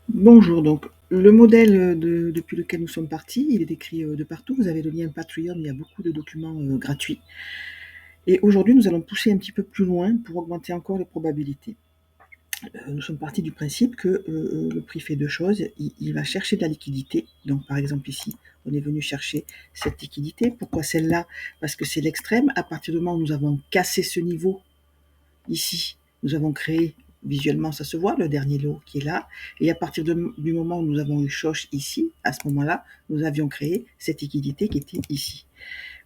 Bonjour, donc le modèle depuis lequel nous sommes partis, il est décrit de partout. Vous avez le lien Patreon, il y a beaucoup de documents gratuits. Et aujourd'hui, nous allons pousser un petit peu plus loin pour augmenter encore les probabilités. Nous sommes partis du principe que le prix fait deux choses. Il va chercher de la liquidité. Donc par exemple ici, on est venu chercher cette liquidité. Pourquoi celle-là? Parce que c'est l'extrême. À partir du moment où nous avons cassé ce niveau, ici, nous avons créé, visuellement ça se voit, le dernier lot qui est là, et à partir du moment où nous avons eu Shosh ici, à ce moment-là, nous avions créé cette liquidité qui était ici.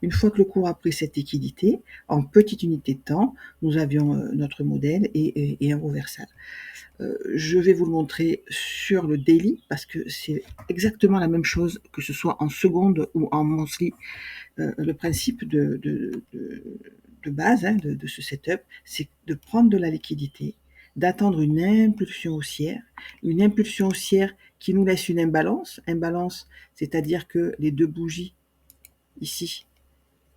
Une fois que le cours a pris cette liquidité, en petite unité de temps, nous avions notre modèle et un reversal. Je vais vous le montrer sur le daily, parce que c'est exactement la même chose, que ce soit en seconde ou en monthly. Le principe de base de ce setup, c'est de prendre de la liquidité, d'attendre une impulsion haussière qui nous laisse une imbalance, c'est-à-dire que les deux bougies ici,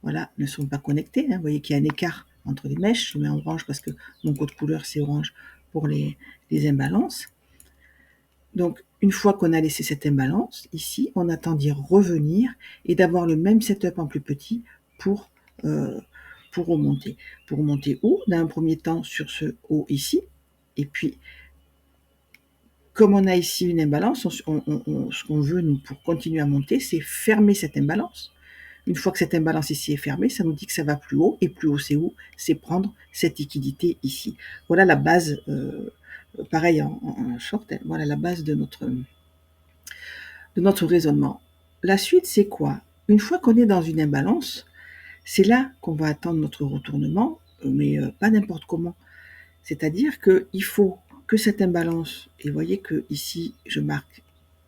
voilà, ne sont pas connectées. Vous voyez qu'il y a un écart entre les mèches. Je mets en orange parce que mon code couleur c'est orange pour les imbalances. Donc, une fois qu'on a laissé cette imbalance, ici, on attend d'y revenir et d'avoir le même setup en plus petit pour, euh, pour remonter. Pour remonter où? Dans un premier temps, sur ce haut ici. Et puis, comme on a ici une imbalance, ce qu'on veut, nous, pour continuer à monter, c'est fermer cette imbalance. Une fois que cette imbalance ici est fermée, ça nous dit que ça va plus haut. Et plus haut, c'est où? C'est prendre cette liquidité ici. Voilà la base, pareil en short, voilà la base de notre raisonnement. La suite, c'est quoi? Une fois qu'on est dans une imbalance, c'est là qu'on va attendre notre retournement, mais pas n'importe comment. C'est-à-dire qu'il faut que cette imbalance, et vous voyez que ici, je marque,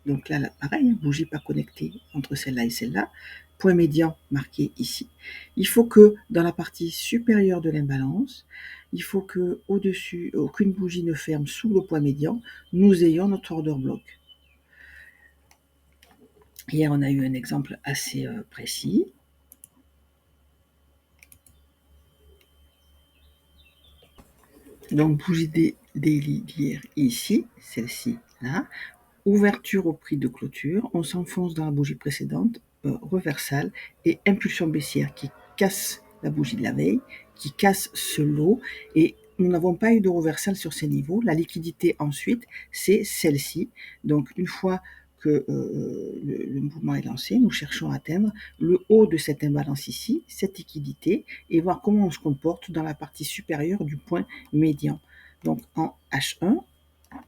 donc là pareil, bougie pas connectée entre celle-là et celle-là, point médian marqué ici. Il faut que dans la partie supérieure de l'imbalance, il faut que au-dessus, aucune bougie ne ferme sous le point médian, nous ayons notre order block. Hier, on a eu un exemple assez précis. Donc, bougie daily d'hier ici, celle-ci là. Ouverture au prix de clôture, on s'enfonce dans la bougie précédente, reversal et impulsion baissière qui casse la bougie de la veille, qui casse ce lot, et nous n'avons pas eu de reversal sur ces niveaux. La liquidité ensuite, c'est celle-ci. Donc une fois que le mouvement est lancé, nous cherchons à atteindre le haut de cette imbalance ici, cette liquidité, et voir comment on se comporte dans la partie supérieure du point médian. Donc en H1,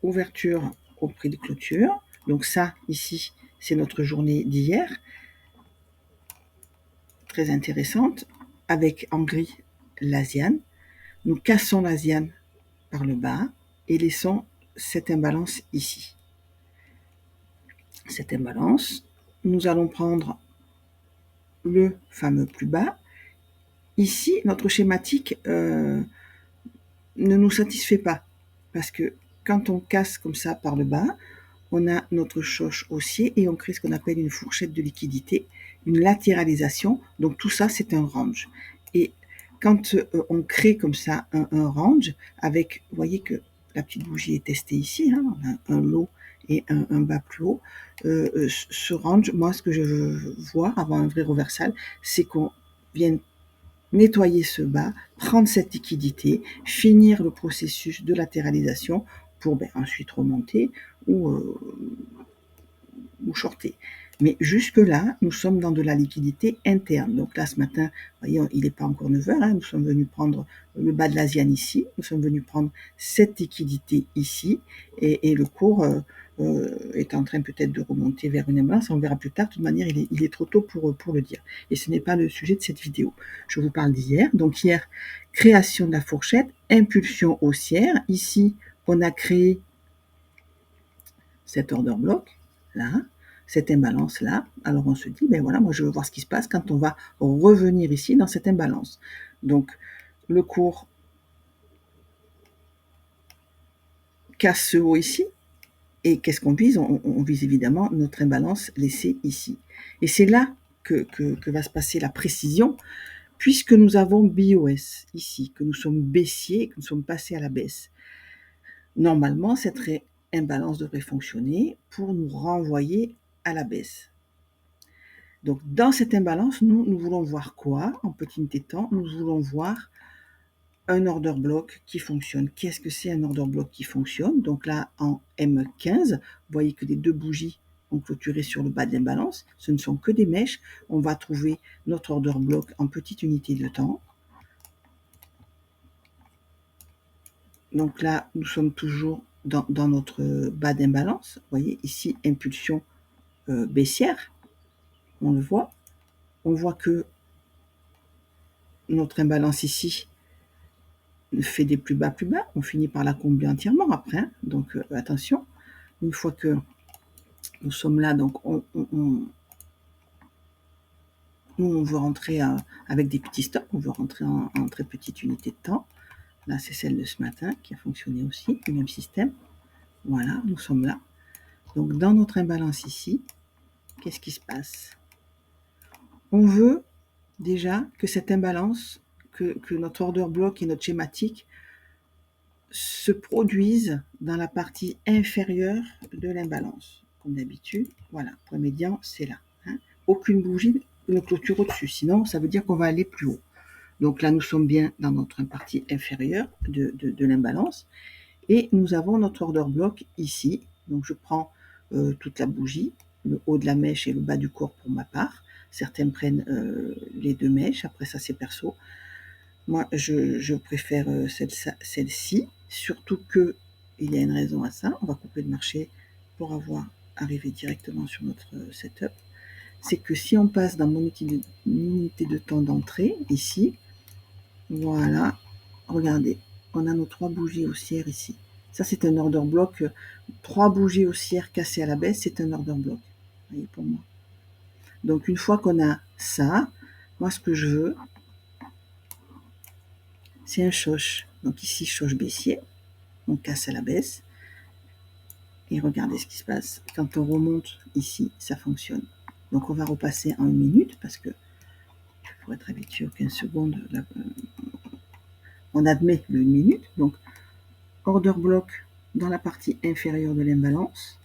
ouverture au prix de clôture. Donc ça, ici, c'est notre journée d'hier, très intéressante, avec en gris l'Asian. Nous cassons l'Asian par le bas et laissons cette imbalance ici. Cette imbalance, nous allons prendre le fameux plus bas. Ici, notre schématique ne nous satisfait pas, parce que quand on casse comme ça par le bas, on a notre choche haussier et on crée ce qu'on appelle une fourchette de liquidité, une latéralisation. Donc tout ça, c'est un range. Et quand on crée comme ça un range, avec, vous voyez que la petite bougie est testée ici, hein, on a un low et un bas plus haut. Ce range, moi, ce que je veux voir avant un vrai reversal, c'est qu'on vienne nettoyer ce bas, prendre cette liquidité, finir le processus de latéralisation pour ensuite remonter ou shorter. Mais jusque-là, nous sommes dans de la liquidité interne. Donc là, ce matin, voyez, il n'est pas encore 9 heures, hein, nous sommes venus prendre le bas de l'Asian ici, nous sommes venus prendre cette liquidité ici, et le cours est en train peut-être de remonter vers une imbalance, on verra plus tard. De toute manière, il est trop tôt pour le dire. Et ce n'est pas le sujet de cette vidéo. Je vous parle d'hier. Donc hier, création de la fourchette, impulsion haussière. Ici, on a créé cet order block, là, cette imbalance-là. Alors on se dit, ben voilà, moi je veux voir ce qui se passe quand on va revenir ici dans cette imbalance. Donc le cours casse ce haut ici, et qu'est-ce qu'on vise? On vise évidemment notre imbalance laissée ici. Et c'est là que va se passer la précision, puisque nous avons BOS ici, que nous sommes baissiers, que nous sommes passés à la baisse. Normalement, cette imbalance devrait fonctionner pour nous renvoyer à la baisse. Donc, dans cette imbalance, nous voulons voir quoi en petite unité de temps? Nous voulons voir un order block qui fonctionne. Qu'est-ce que c'est un order block qui fonctionne? Donc là, en M15, vous voyez que les deux bougies ont clôturé sur le bas de l'imbalance. Ce ne sont que des mèches. On va trouver notre order block en petite unité de temps. Donc là, nous sommes toujours dans notre bas d'imbalance. Vous voyez ici, impulsion baissière. On le voit. On voit que notre imbalance ici fait des plus bas. On finit par la combler entièrement après. Hein. Donc attention, une fois que nous sommes là, donc nous, on veut rentrer avec des petits stops, on veut rentrer en très petite unité de temps. Là, c'est celle de ce matin qui a fonctionné aussi, le même système. Voilà, nous sommes là. Donc, dans notre imbalance ici, qu'est-ce qui se passe? On veut déjà que cette imbalance, que notre order block et notre schématique se produisent dans la partie inférieure de l'imbalance. Comme d'habitude, voilà, point médian, c'est là. Hein. Aucune bougie ne clôture au-dessus, sinon ça veut dire qu'on va aller plus haut. Donc là, nous sommes bien dans notre partie inférieure de l'imbalance. Et nous avons notre order block ici. Donc je prends toute la bougie, le haut de la mèche et le bas du corps pour ma part. Certains prennent les deux mèches, après ça c'est perso. Moi, je préfère celle-ci, surtout qu'il y a une raison à ça. On va couper le marché pour arriver directement sur notre setup. C'est que si on passe dans mon unité de temps d'entrée, ici, voilà, regardez, on a nos 3 bougies haussières ici. Ça, c'est un order block. 3 bougies haussières cassées à la baisse, c'est un order block. Vous voyez, pour moi. Donc, une fois qu'on a ça, moi, ce que je veux, c'est un choche. Donc ici, choche baissier. On casse à la baisse. Et regardez ce qui se passe. Quand on remonte ici, ça fonctionne. Donc on va repasser en 1 minute parce que pour être habitué aux 15 secondes, là, on admet le 1 minute. Donc order block dans la partie inférieure de l'imbalance.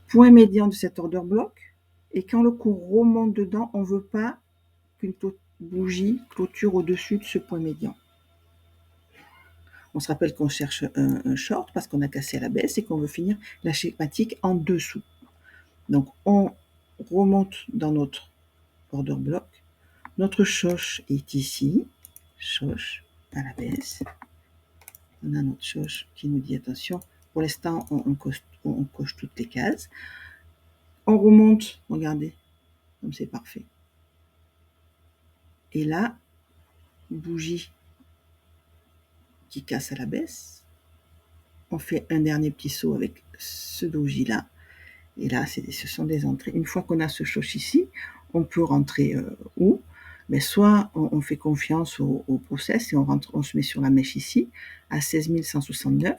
Point médian de cet order block. Et quand le cours remonte dedans, on ne veut pas qu'une bougie clôture au-dessus de ce point médian. On se rappelle qu'on cherche un short parce qu'on a cassé à la baisse et qu'on veut finir la schématique en dessous. Donc, on remonte dans notre order block. Notre choche est ici. Choche à la baisse. On a notre choche qui nous dit attention. Pour l'instant, on coche toutes les cases. On remonte, regardez, comme c'est parfait. Et là, bougie qui casse à la baisse. On fait un dernier petit saut avec ce doji-là. Et là, ce sont des entrées. Une fois qu'on a ce choche ici, on peut rentrer où? Mais soit on fait confiance au process et on se met sur la mèche ici à 16 169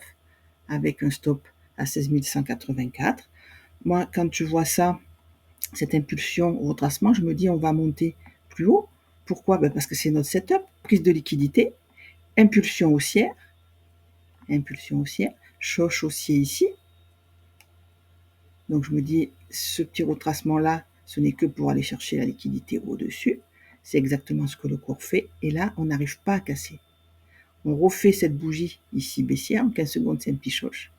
avec un stop à 16 184. Moi, quand je vois ça, cette impulsion au retracement, je me dis on va monter plus haut. Pourquoi? Parce que c'est notre setup, prise de liquidité, impulsion haussière, choche haussier ici. Donc je me dis, ce petit retracement-là, ce n'est que pour aller chercher la liquidité au-dessus. C'est exactement ce que le cours fait. Et là, on n'arrive pas à casser. On refait cette bougie ici baissière. En 15 secondes, c'est un petit choche.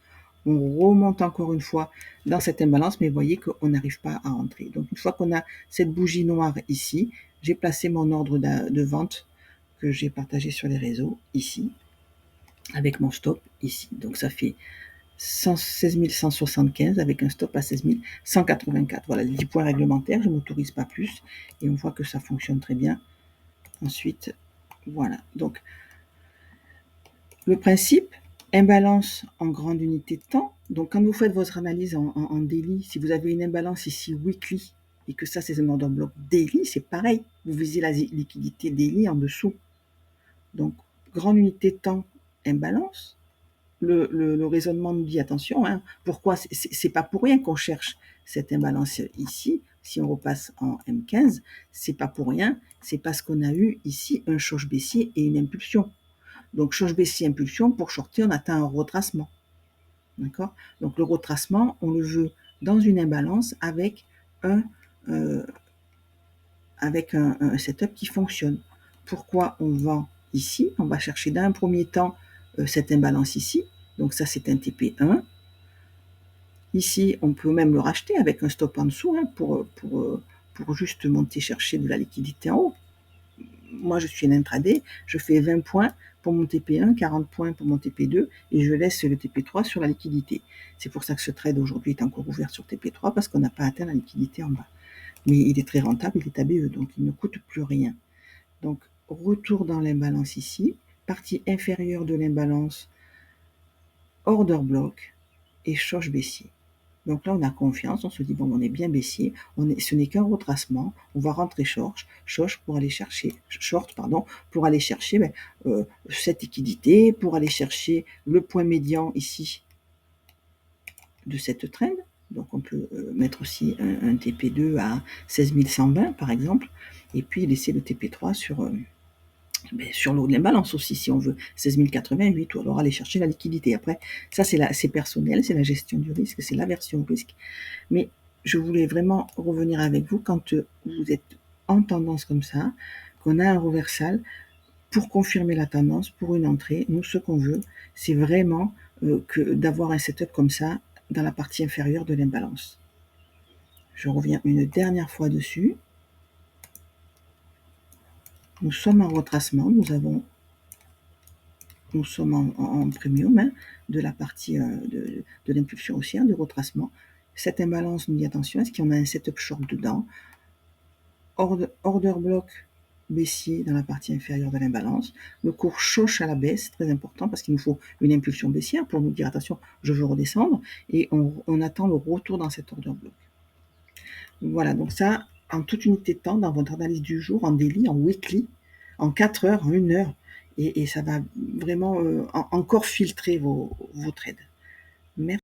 On remonte encore une fois dans cette imbalance, mais vous voyez qu'on n'arrive pas à rentrer. Donc une fois qu'on a cette bougie noire ici, j'ai placé mon ordre de vente que j'ai partagé sur les réseaux ici, avec mon stop ici. Donc ça fait 16 175 avec un stop à 16 184. Voilà, les 10 points réglementaires, je ne m'autorise pas plus. Et on voit que ça fonctionne très bien. Ensuite, voilà. Donc, le principe, imbalance en grande unité de temps. Donc, quand vous faites votre analyse en daily, si vous avez une imbalance ici weekly, et que ça, c'est un order block daily, c'est pareil. Vous visez la liquidité daily en dessous. Donc, grande unité de temps, imbalance. Le raisonnement nous dit attention, hein, pourquoi c'est pas pour rien qu'on cherche cette imbalance ici. Si on repasse en M15, c'est pas pour rien, c'est parce qu'on a eu ici un choche baissier et une impulsion. Donc choche baissier, impulsion, pour shorter, on atteint un retracement. D'accord? Donc le retracement, on le veut dans une imbalance avec un, euh, un setup qui fonctionne. Pourquoi on vend ici? On va chercher d'un premier temps cette imbalance ici. Donc ça, c'est un TP1. Ici, on peut même le racheter avec un stop en dessous hein, pour juste monter chercher de la liquidité en haut. Moi, je suis un intraday, je fais 20 points pour mon TP1, 40 points pour mon TP2 et je laisse le TP3 sur la liquidité. C'est pour ça que ce trade aujourd'hui est encore ouvert sur TP3 parce qu'on n'a pas atteint la liquidité en bas. Mais il est très rentable, il est ABE, donc il ne coûte plus rien. Donc, retour dans l'imbalance ici, partie inférieure de l'imbalance, order block et choche baissier. Donc là, on a confiance, on se dit, bon, on est bien baissier, ce n'est qu'un retracement, on va rentrer short pour aller chercher, pour aller chercher cette liquidité, pour aller chercher le point médian ici de cette trend. Donc on peut mettre aussi un TP2 à 16 120 par exemple, et puis laisser le TP3 sur l'eau de l'imbalance aussi, si on veut, 16 088, ou alors aller chercher la liquidité. Après, ça c'est personnel, c'est la gestion du risque, c'est l'aversion au risque. Mais je voulais vraiment revenir avec vous quand vous êtes en tendance comme ça, qu'on a un reversal, pour confirmer la tendance, pour une entrée, nous ce qu'on veut, c'est vraiment que d'avoir un setup comme ça dans la partie inférieure de l'imbalance. Je reviens une dernière fois dessus. Nous sommes en retracement, nous sommes en premium hein, de la partie de l'impulsion haussière, du retracement. Cette imbalance, nous dit attention, est-ce qu'il y en a un setup short dedans? Order block baissier dans la partie inférieure de l'imbalance. Le cours choche à la baisse, très important parce qu'il nous faut une impulsion baissière pour nous dire attention, je veux redescendre. Et on attend le retour dans cet order block. Voilà, donc ça, en toute unité de temps, dans votre analyse du jour, en daily, en weekly, en 4 heures, en 1 heure. Et ça va vraiment encore filtrer vos trades. Merci.